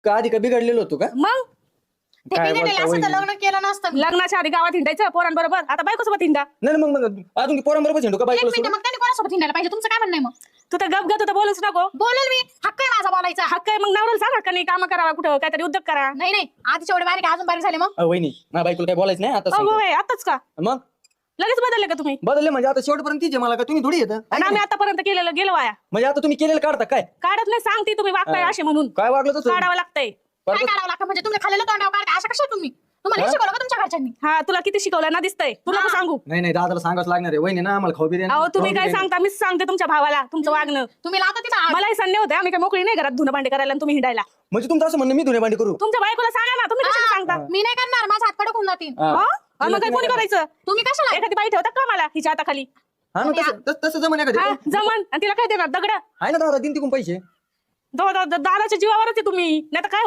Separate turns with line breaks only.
का आधी का बिघडलेलो होतो का?
मग
ते
काय
बिघडलेलं
बोलता
असं तर
वहिनी?
लग्न केलं नसतं मी.
लग्नाच्या आधी गावात हिंडायचं पोरांबरोबर, आता बायकोसोबत हिंडा.
नाही नाही, मग अजून पोरांबरोबर झेंडू का
एक
बायकोला
मिनिट,
सोडून?
मग त्यांनी कोणासोबत हिंडायला पाहिजे? तुमचं काय म्हणणं आहे मग?
तू तर गप तू तर बोलूच नको.
बोलेल मी, हक्क आहे माझा बोलायचा.
हक्क आहे, मग नवऱ्याला सांगा का नाही काम करावा, कुठं काहीतरी उद्योग करा.
नाही नाही, आधीच एवढे बारीक आहे, अजून बारीक झाले मग.
वहिनी माझ्या बायकोला काय बोलायचं नाही आता
हो
सांगतो.
होय, आताच का
मग
लगेच बदलले का तुम्ही?
बदलले म्हणजे आता शेवटपर्यंत तिचे मला का तुम्ही थोडी येतं
आणि आम्ही आतापर्यंत केलेलं गेलो वाया.
म्हणजे आता तुम्ही केलेलं काढता काय?
काढत नाही, सांगते तुम्ही वागताय असे म्हणून.
काय वागलं तसं?
काढावं लागतंय.
काय काढावं लागतं म्हणजे? तुम्ही खाल्लेलं तोंडावर काढता अशा कशा तुम्ही? तुम्हाला हे शिकवलं का तुमच्या घरच्यांनी?
हा, तुला किती शिकवलं ना दिसतंय, तुला
हा.
सांगू.
नाही नाही, दादाला सांगावंच लागणार आहे. वहिनी ना आम्हाला खाऊ बी
अहो तुम्ही काय सांगता, मीच सांगते तुमच्या भावाला तुमचं वागणं.
तुम्ही लावता तिथं आग.
मलाही संडे होते, आम्ही काय मोकळी नाही घरात धुणं भांडे करायला आणि तुम्ही हिंडायला.
म्हणजे तुमचं असं म्हणणं मी धुणे भांडी करू?
तुमच्या बायकोला सांगा ना, तुम्ही कशाला सांगता?
मी नाही करणार, माझा हात कडक होऊन जातील.
हा.
हा? आणि मग काय कोणी करायचं?
तुम्ही कशाला?
एखादी बाई ठेवतात का मला हिच्या हाताखाली?
हा ना, तसं जमन
हा,
एखादी.
जमन. आणि तिला काय देणार? दगड?
आहे ना दादा, दिन तिकून पैसे.
दादाच्या जीवावरच आहे तुम्ही, नाही तर काय